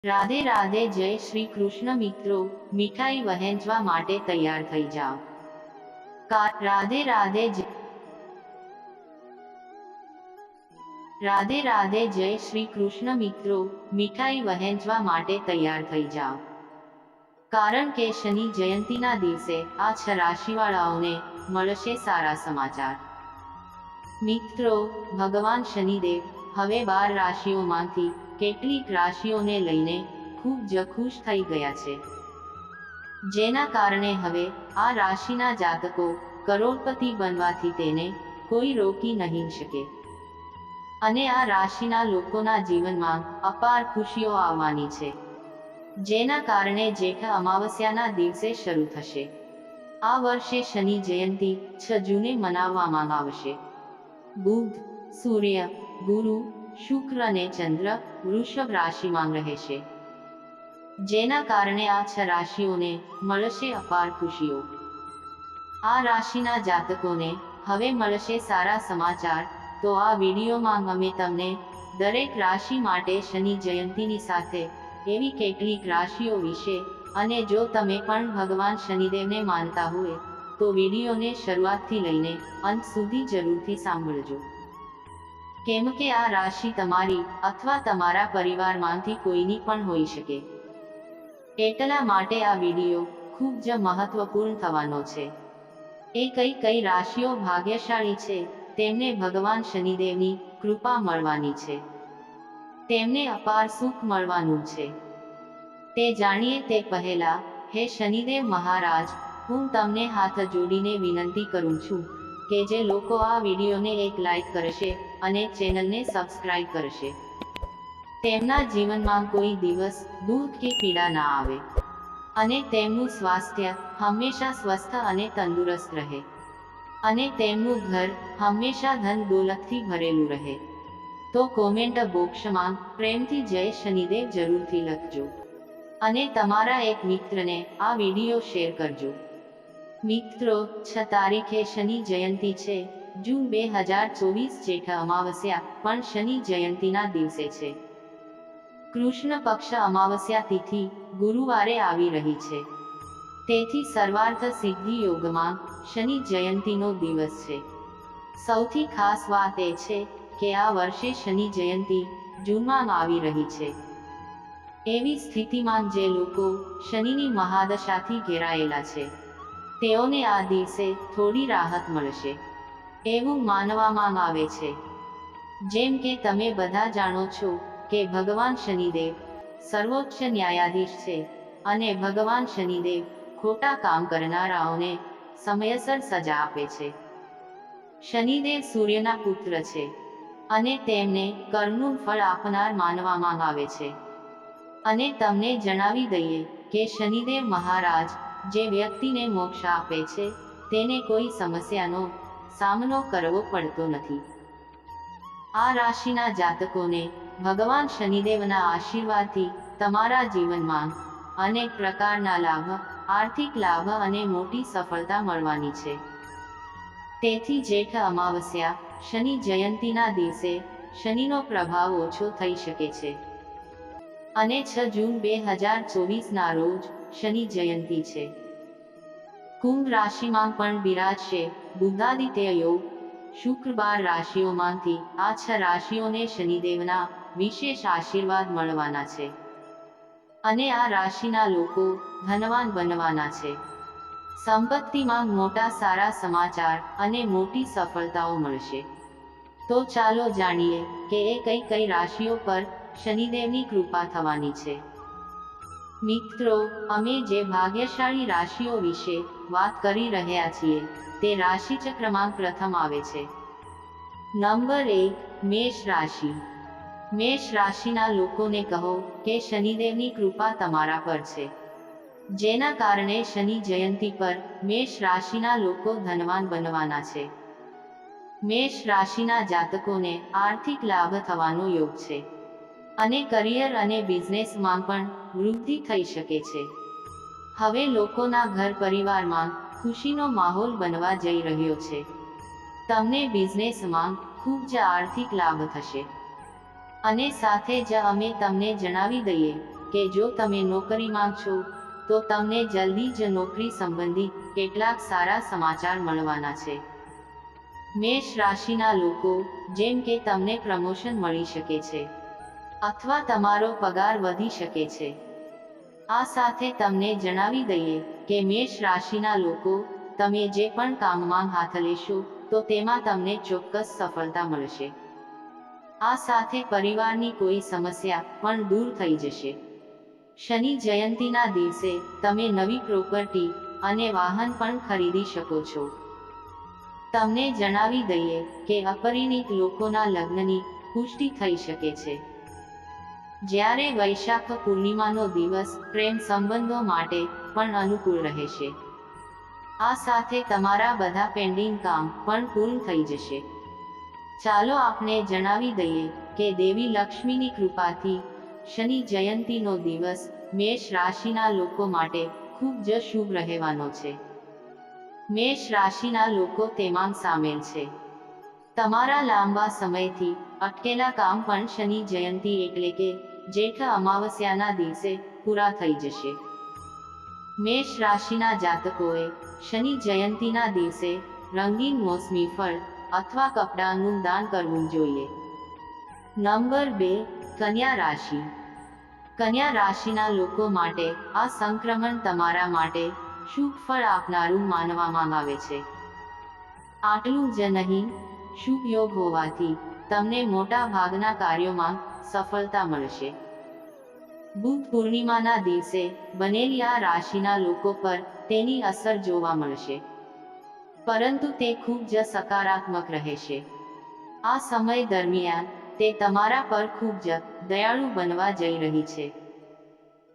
રાધે રાધે, જય શ્રી કૃષ્ણ મિત્રો, મીઠાઈ વહેંચવા માટે તૈયાર થઈ જાઓ. રાધે રાધે રાધે રાધે, જય શ્રી કૃષ્ણ મિત્રો, મીઠાઈ વહેંચવા માટે તૈયાર થઈ જાઓ. કારણ કે શનિ જયંતીના દિવસે આ 6 રાશિવાળાઓને મળશે સારા સમાચાર. મિત્રો, ભગવાન શનિદેવ હવે 12 રાશિઓમાંથી કેટલીક રાશિઓને લઈને ખૂબ જ ખુશ થઈ ગયા છે, જેના કારણે હવે આ રાશિના જાતકો કરોડપતિ બનવાથી તેને કોઈ રોકી નહીં શકે અને આ રાશિના લોકોના જીવનમાં અપાર ખુશીઓ આવવાની છે, જેના કારણે જેઠ અમાવસ્યાના દિવસે શરૂ થશે. આ વર્ષે શનિ જયંતી 6 જૂને મનાવવામાં આવશે. બુધ, સૂર્ય, ગુરુ, શુક્ર અને ચંદ્ર વૃષભ રાશિમાં રહેશે, જેના કારણે આ 6 રાશિઓને મળશે અપાર ખુશીઓ. આ રાશિના જાતકોને હવે મળશે સારા સમાચાર. તો આ વિડીયોમાં અમે તમને દરેક રાશિ માટે શનિ જયંતીની સાથે એવી કેટલીક રાશિઓ વિશે, અને જો તમે પણ ભગવાન શનિદેવને માનતા હોય તો વિડીયોને શરૂઆતથી લઈને અંત સુધી જરૂરથી સાંભળજો, કેમ કે આ રાશિ તમારી અથવા તમારા પરિવારમાંથી કોઈની પણ હોઈ શકે. એટલા માટે આ વિડીયો ખૂબ જ મહત્વપૂર્ણ થવાનો છે. એ કઈ રાશિઓ ભાગ્યશાળી છે, તેમને ભગવાન શનિદેવની કૃપા મળવાની છે, તેમને અપાર સુખ મળવાનું છે. તે જાણીએ તે પહેલા, હે શનિદેવ મહારાજ, હું તમને હાથ જોડીને વિનંતી કરું છું કે જે લોકો આ વિડીયોને એક લાઈક કરશે અને ચેનલને સબસ્ક્રાઇબ કરશે, તેમના જીવનમાં કોઈ દિવસ દુઃખ કે પીડા ના આવે અને તેમનું સ્વાસ્થ્ય હંમેશા સ્વસ્થ અને તંદુરસ્ત રહે અને તેમનું ઘર હંમેશા ધન દોલતથી ભરેલું રહે. તો કોમેન્ટ બોક્સમાં પ્રેમથી જય શનિદેવ જરૂરથી લખજો અને તમારા એક મિત્રને આ વિડીયો શેર કરજો. મિત્રો, 6 તારીખે શનિ જયંતી છે. જૂન 2024 જેઠ અમાવસ્યા પણ શનિ જયંતીના દિવસે છે. કૃષ્ણ પક્ષ અમાવસ્યા તિથિ ગુરુવારે આવી રહી છે, તેથી સર્વાર્થ સિદ્ધિ યોગમાં શનિ જયંતીનો દિવસ છે. સૌથી ખાસ વાત એ છે કે આ વર્ષે શનિ જયંતી જૂનમાં આવી રહી છે. એવી સ્થિતિમાં જે લોકો શનિની મહાદશાથી ઘેરાયેલા છે, તેઓને આ દિવસે થોડી રાહત મળશે એવું માનવામાં આવે છે. જેમ કે તમે બધા જાણો છો કે ભગવાન શનિદેવ સર્વોચ્ચ ન્યાયાધીશ છે અને ભગવાન શનિદેવ ખોટા કામ કરનારાઓને સમયસર સજા આપે છે. શનિદેવ સૂર્યના પુત્ર છે અને તેમને કર્મનું ફળ આપનાર માનવામાં આવે છે. અને તમને જણાવી દઈએ કે શનિદેવ મહારાજ જે વ્યક્તિને મોક્ષ આપે છે, તેને કોઈ સમસ્યાનો સામનો કરવો પડતો નથી. આ રાશિના જાતકોને ભગવાન શનિદેવના આશીર્વાદથી તમારા જીવનમાં અનેક પ્રકારના લાભ, આર્થિક લાભ અને મોટી સફળતા મળવાની છે. તેથી જેઠ અમાવસ્યા શનિ જયંતીના દિવસે શનિનો પ્રભાવ ઓછો થઈ શકે છે અને 6 જૂન 2024ના રોજ શનિ જયંતી છે. કુંભ રાશિમાં પણ બિરાજશે બુધાદિત્ય યોગ. શુક્ર 12 રાશિઓમાંથી આ 6 રાશિઓને શનિદેવના વિશેષ આશીર્વાદ મળવાના છે અને આ રાશિના લોકો ધનવાન બનવાના છે. સંપત્તિમાં મોટા સારા સમાચાર અને મોટી સફળતાઓ મળશે. તો ચાલો જાણીએ કે એ કઈ રાશિઓ પર શનિદેવની કૃપા થવાની છે. મિત્રો, અમે જે ભાગ્યશાળી રાશિઓ વિશે વાત કરી રહ્યા છીએ તે રાશિચક્રમાં પ્રથમ આવે છે. નંબર 1, મેષ રાશિ. મેષ રાશિના લોકોને કહો કે શનિદેવની કૃપા તમારા પર છે, જેના કારણે શનિ જયંતી પર મેષ રાશિના લોકો ધનવાન બનવાના છે. મેષ રાશિના જાતકોને આર્થિક લાભ થવાનો યોગ છે અને કરિયર અને બિઝનેસમાં પણ વૃદ્ધિ થઈ શકે છે. હવે લોકોના ઘર પરિવારમાં ખુશીનો માહોલ બનવા જઈ રહ્યો છે. તમને બિઝનેસમાં ખૂબ જ આર્થિક લાભ થશે અને સાથે જ અમે તમને જણાવી દઈએ કે જો તમે નોકરીમાં છો તો તમને જલ્દી જ નોકરી સંબંધિત કેટલાક સારા સમાચાર મળવાના છે. મેષ રાશિના લોકો, જેમ કે તમને પ્રમોશન મળી શકે છે અથવા તમારો પગાર વધી શકે છે. આ સાથે તમને જણાવી દઈએ કે મેષ રાશિના લોકો, તમે જે પણ કામમાં હાથ લેશો તો તેમાં તમને ચોક્કસ સફળતા મળશે. આ સાથે પરિવારની કોઈ સમસ્યા પણ દૂર થઈ જશે. શનિ જયંતીના દિવસે તમે નવી પ્રોપર્ટી અને વાહન પણ ખરીદી શકો છો. તમને જણાવી દઈએ કે અપરિણિત લોકોના લગ્નની પુષ્ટિ થઈ શકે છે. જ્યારે વૈશાખ પૂર્ણિમાનો દિવસ પ્રેમ સંબંધો માટે પણ અનુકૂળ રહેશે. આ સાથે તમારા બધા પેન્ડિંગ કામ પણ પૂર્ણ થઈ જશે. ચાલો આપણે જણાવી દઈએ કે દેવી લક્ષ્મીની કૃપાથી શનિ જયંતીનો દિવસ મેષ રાશિના લોકો માટે ખૂબ જ શુભ રહેવાનો છે. મેષ રાશિના લોકો તેમાં સામેલ છે તમારા લાંબા સમયથી અટકેલા કામ પણ શનિ જયંતી એટલે કે જેઠ અમાવસ્યાના દિવસે પૂરા થઈ જશે. મેષ રાશિના જાતકોએ શનિ જયંતીના દિવસે રંગીન મોસમી ફળ અથવા કપડાનું દાન કરવું જોઈએ. નંબર 2, કન્યા રાશિ. કન્યા રાશિના લોકો માટે આ સંક્રમણ તમારા માટે શુભ ફળ આપનારું માનવામાં આવે છે. આટલું જ નહીં, શુભ યોગ હોવાથી તમને મોટા ભાગના કાર્યોમાં સફળતા મળશે. બુધ પૂર્ણિમાના દિવસે બનેલી આ રાશિના લોકો પર તેની અસર જોવા મળશે, પરંતુ તે ખૂબ જ સકારાત્મક રહેશે. આ સમય દરમિયાન તે તમારા પર ખૂબ જ દયાળુ બનવા જઈ રહી છે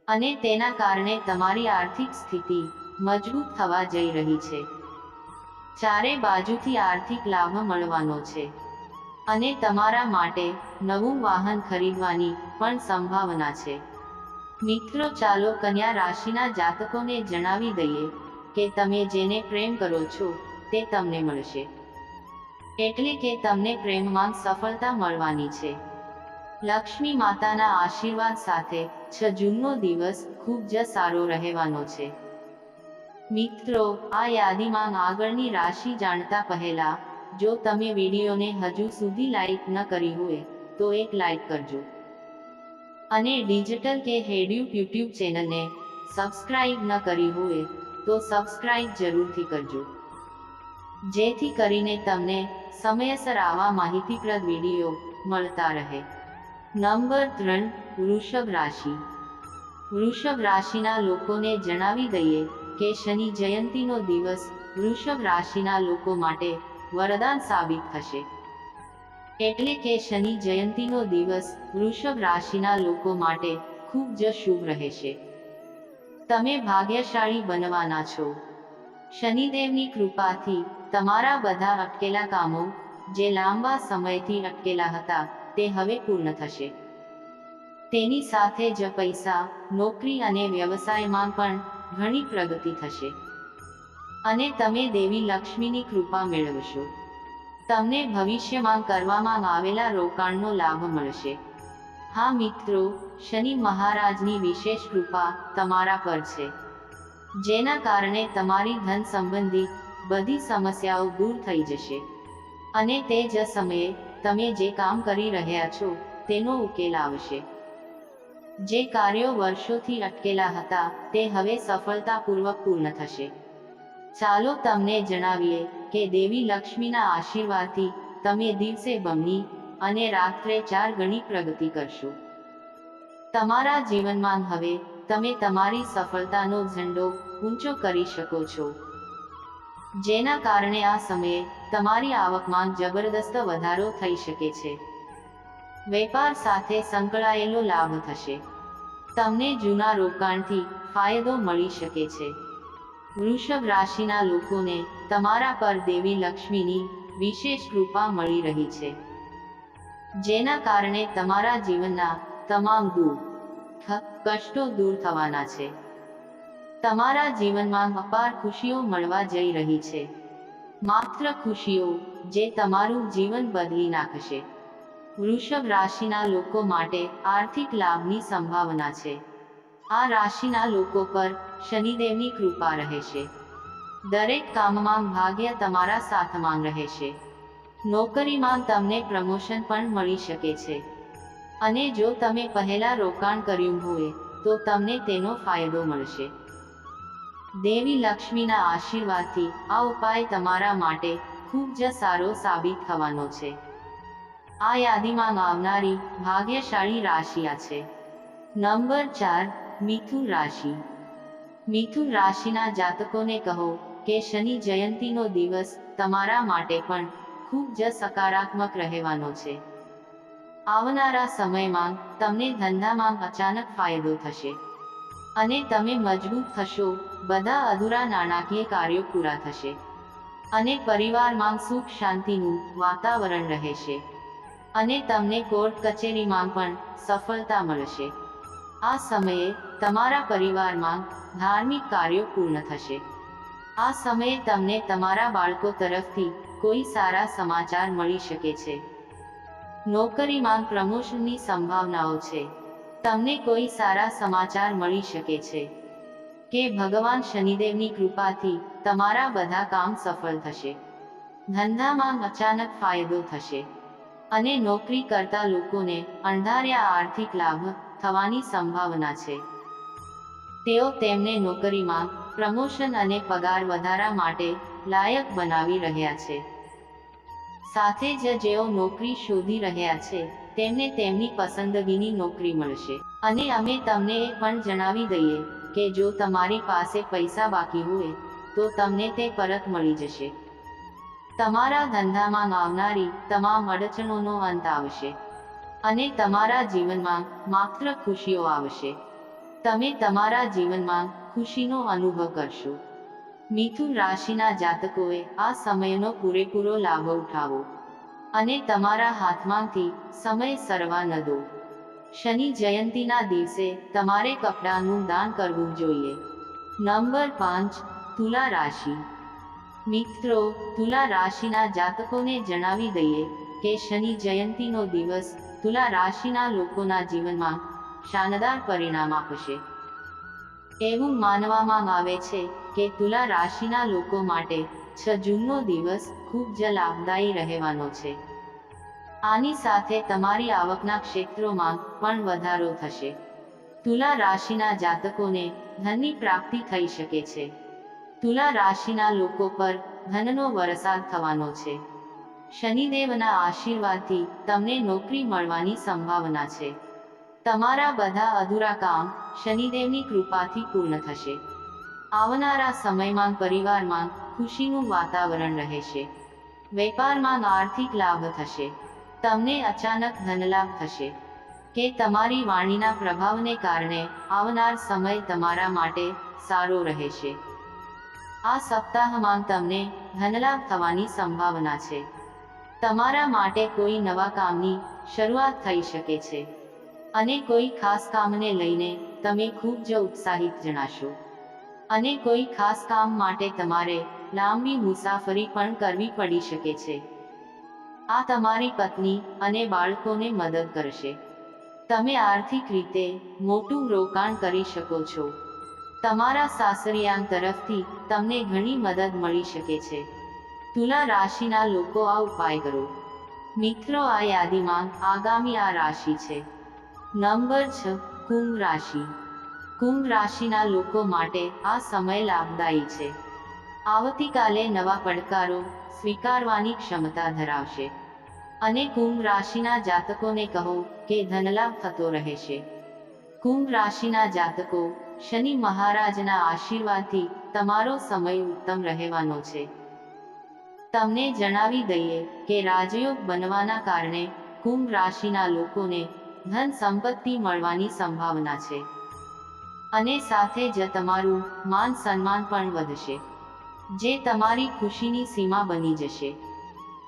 અને તેના કારણે તમારી આર્થિક સ્થિતિ મજબૂત થવા જઈ રહી છે. ચારે બાજુથી આર્થિક લાભ મળવાનો છે અને તમારા માટે નવું વાહન ખરીદવાની પણ સંભાવના છે. મિત્રો, ચાલો કન્યા રાશિના જાતકોને જણાવી દઈએ કે તમે જેને પ્રેમ કરો છો તે તમને મળશે. એટલે કે તમને પ્રેમમાં સફળતા મળવાની છે. લક્ષ્મી માતાના આશીર્વાદ સાથે 6 જૂનનો દિવસ ખૂબ જ સારો રહેવાનો છે. મિત્રો, આ યાદીમાં આગળની રાશિ જાણતા પહેલા જો તમે વિડીયોને હજુ સુધી લાઈક ન કરી હોય તો એક લાઈક કરજો અને ડિજિટલ કે હેડ્યુપ યુટ્યુબ ચેનલને સબસ્ક્રાઇબ ન કરી હોય તો સબસ્ક્રાઇબ જરૂરથી કરજો, જેથી કરીને તમને સમયસર આવા માહિતીપ્રદ વિડીયો મળતા રહે. નંબર 3, વૃષભ રાશિ. વૃષભ રાશિના લોકોને જણાવી દઈએ કે શનિ જયંતીનો દિવસ વૃષભ રાશિના લોકો માટે વરદાન સાબિત થશે. એટલે કે શનિ જયંતીનો દિવસ વૃષભ રાશિના લોકો માટે ખૂબ જ શુભ રહેશે. તમે ભાગ્યશાળી બનવાના છો. શનિદેવની કૃપાથી તમારા બધા અટકેલા કામો, જે લાંબા સમયથી અટકેલા હતા, તે હવે પૂર્ણ થશે. તેની સાથે જ પૈસા, નોકરી અને વ્યવસાયમાં પણ ઘણી પ્રગતિ થશે અને તમે દેવી લક્ષ્મીની કૃપા મેળવશો. તમને ભવિષ્યમાં કરવામાં આવેલા રોકાણનો લાભ મળશે. હા મિત્રો, શનિ મહારાજની વિશેષ કૃપા તમારા પર છે, જેના કારણે તમારી ધન સંબંધિત બધી સમસ્યાઓ દૂર થઈ જશે અને તે જ સમયે તમે જે કામ કરી રહ્યા છો તેનો ઉકેલ આવશે. જે કાર્યો વર્ષોથી અટકેલા હતા તે હવે સફળતાપૂર્વક પૂર્ણ થશે. ચાલો તમને જણાવીએ કે દેવી લક્ષ્મીના આશીર્વાદથી તમે દિવસે બમણી અને રાત્રે 4 ગણી પ્રગતિ કરશો. તમારા જીવનમાં હવે તમે તમારી સફળતાનો ઝંડો ઊંચો કરી શકો છો, જેના કારણે આ સમયે તમારી આવકમાં જબરદસ્ત વધારો થઈ શકે છે. વેપાર સાથે સંકળાયેલો લાભ થશે. તમને જૂના રોકાણથી ફાયદો મળી શકે છે. વૃષભ રાશિના લોકોને તમારા પર દેવી લક્ષ્મીની વિશેષ કૃપા મળી રહી છે, જેના કારણે તમારા જીવનના તમામ દુઃખ, કષ્ટો દૂર થવાના છે. તમારા જીવનમાં અપાર ખુશીઓ મળવા જઈ રહી છે. માત્ર ખુશીઓ જે તમારું જીવન બદલી નાખશે. વૃષભ રાશિના લોકો માટે આર્થિક લાભની સંભાવના છે. આ રાશિના લોકો પર શનિદેવની કૃપા રહેશે. દરેક કામમાં ભાગ્ય તમારા સાથમાં રહેશે. નોકરીમાં તમને પ્રમોશન પણ મળી શકે છે. અને જો તમે પહેલા રોકાણ કર્યું હોય તો તમને તેનો ફાયદો મળશે. દેવી લક્ષ્મીના આશીર્વાદથી આ ઉપાય તમારા માટે ખૂબ જ સારો સાબિત થવાનો છે. આ યાદીમાં આવનારી ભાગ્યશાળી રાશિ આ છે. નંબર 4, મિથુન રાશિ. મિથુન રાશિના જાતકોને કહો કે શનિ જયંતીનો દિવસ તમારા માટે પણ ખૂબ જ સકારાત્મક રહેવાનો છે. આવનારા સમયમાં તમને ધંધામાં અચાનક ફાયદો થશે અને તમે મજબૂત થશો. બધા અધૂરા નાણાકીય કાર્યો પૂરા થશે અને પરિવારમાં સુખ શાંતિનું વાતાવરણ રહેશે અને તમને કોર્ટ કચેરીમાં પણ સફળતા મળશે. આ સમયે તમારા પરિવારમાં ધાર્મિક કાર્યો પૂર્ણ થશે. આ સમયે તમને તમારા બાળકો તરફથી કોઈ સારા સમાચાર મળી શકે છે. નોકરીમાં પ્રમોશનની સંભાવનાઓ છે. તમને કોઈ સારા સમાચાર મળી શકે છે કે ભગવાન શનિદેવની કૃપાથી તમારા બધા કામ સફળ થશે. ધંધામાં અચાનક ફાયદો થશે અને નોકરી કરતા લોકોને અણધાર્યા આર્થિક લાભ થવાની સંભાવના છે. તેઓ તેમને નોકરીમાં પ્રમોશન અને પગાર વધારા માટે લાયક બનાવી રહ્યા છે. સાથે જ જેઓ નોકરી શોધી રહ્યા છે તેમને તેમની પસંદગીની નોકરી મળશે. અને અમે તમને એ પણ જણાવી દઈએ કે જો તમારી પાસે પૈસા બાકી હોય તો તમને તે પરત મળી જશે. તમારા ધંધામાં આવનારી તમામ અડચણોનો અંત આવશે અને તમારા જીવનમાં માત્ર ખુશીઓ આવશે. તમે તમારા જીવનમાં ખુશીનો અનુભવ કરશો. મિથુન રાશિના જાતકોએ આ સમયનો પૂરેપૂરો લાભ ઉઠાવો અને તમારા હાથમાંથી સમય સરવા ન દો. શનિ જયંતીના દિવસે તમારે કપડાનું દાન કરવું જોઈએ. નંબર 5, તુલા રાશિ. મિત્રો, તુલા રાશિના જાતકોને જણાવી દઈએ કે શનિ જયંતીનો દિવસ તુલા રાશિના લોકોના જીવનમાં શાનદાર પરિણામ આપશે. એવું માનવામાં આવે છે કે તુલા રાશિના લોકો માટે 6 જૂનનો દિવસ ખૂબ જ લાભદાયી રહેવાનો છે. આની સાથે તમારી આવકના ક્ષેત્રોમાં પણ વધારો થશે. તુલા રાશિના જાતકોને ધનની પ્રાપ્તિ થઈ શકે છે. તુલા રાશિના લોકો પર ધનનો વરસાદ થવાનો છે. શનિદેવના આશીર્વાદથી તમને નોકરી મળવાની સંભાવના છે. તમારા બધા અધૂરા કામ શનિદેવની કૃપાથી પૂર્ણ થશે. આવનારા સમયમાં પરિવારમાં ખુશીનું વાતાવરણ રહેશે. વેપારમાં આર્થિક લાભ થશે. તમને અચાનક ધનલાભ થશે કે તમારી વાણીના પ્રભાવને કારણે આવનાર સમય તમારા માટે સારો રહેશે. આ સપ્તાહમાં તમને ધનલાભ થવાની સંભાવના છે. તમારા માટે કોઈ નવા કામની શરૂઆત થઈ શકે છે અને કોઈ ખાસ કામને લઈને તમે ખૂબ જ ઉત્સાહિત જણાશો અને કોઈ ખાસ કામ માટે તમારે લાંબી મુસાફરી પણ કરવી પડી શકે છે. આ તમારી પત્ની અને બાળકોને મદદ કરશે. તમે આર્થિક રીતે મોટું રોકાણ કરી શકો છો. તમારા સાસરિયાંગ તરફથી તમને ઘણી મદદ મળી શકે છે. તુલા રાશિના લોકો આ ઉપાય કરો. મિત્રો, આ યાદીમાં આગામી આ રાશિ છે. નંબર 6, કુંભ રાશિ. કુંભ રાશિના લોકો માટે આ સમય લાભદાયી છે. આવતીકાલે નવા પડકારો સ્વીકારવાની ક્ષમતા ધરાવશે અને કુંભ રાશિના જાતકોને કહો કે ધનલાભ થતો રહેશે. કુંભ રાશિના જાતકો, શનિ મહારાજના આશીર્વાદથી તમારો સમય ઉત્તમ રહેવાનો છે. તમને જણાવી દઈએ કે રાજયોગ બનવાના કારણે કુંભ રાશિના લોકોને ધન સંપત્તિ મળવાની સંભાવના છે અને સાથે જ તમારું માન સન્માન પણ વધશે, જે તમારી ખુશીની સીમા બની જશે.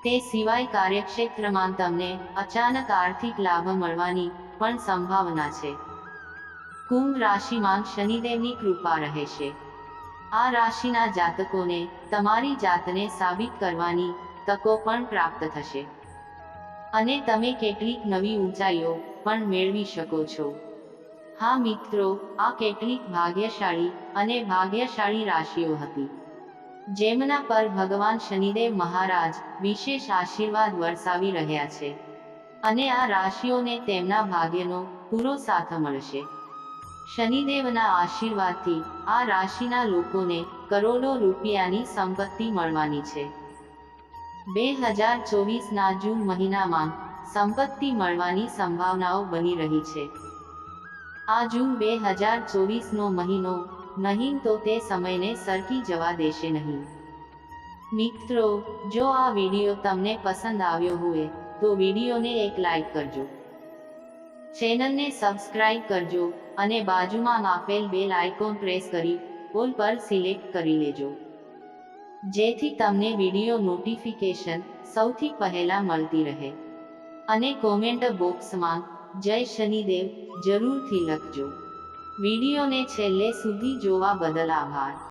તે સિવાય કાર્યક્ષેત્રમાં તમને અચાનક આર્થિક લાભ મળવાની પણ સંભાવના છે. કુંભ રાશિમાં શનિદેવની કૃપા રહેશે. આ રાશિના જાતકોને તમારી જાતને સાબિત કરવાની તકો પણ પ્રાપ્ત થશે અને તમે કેટલીક નવી ઊંચાઈઓ પણ મેળવી શકો છો. હા મિત્રો, આ કેટલીક ભાગ્યશાળી અને ભાગ્યશાળી રાશિઓ હતી જેમના પર ભગવાન શનિદેવ મહારાજ વિશેષ આશીર્વાદ વરસાવી રહ્યા છે અને આ રાશિઓને તેમના ભાગ્યનો પૂરો સાથ મળશે. શનિદેવના આશીર્વાદથી આ રાશિના લોકોને કરોડો રૂપિયાની સંપત્તિ મળવાની છે. 2024ના જૂન મહિનામાં સંપત્તિ મળવાની સંભાવનાઓ બની રહી છે. આ જૂન 2024નો મહિનો નહીં તો તે સમયને સરકી જવા દેશે નહીં. મિત્રો, જો આ વિડીયો તમને પસંદ આવ્યો હોય તો વિડીયોને એક લાઈક કરજો, ચેનલને સબસ્ક્રાઇબ કરજો અને બાજુમાં આપેલ બેલ આઇકોન પ્રેસ કરી ઓલ પર સિલેક્ટ કરી લેજો, જેથી તમને વિડીયો નોટિફિકેશન સૌથી પહેલા મળતી રહે. અને કોમેન્ટ બોક્સમાં જય શનિદેવ જરૂરથી લખજો. વિડીયોને છેલ્લે સુધી જોવા બદલ આભાર.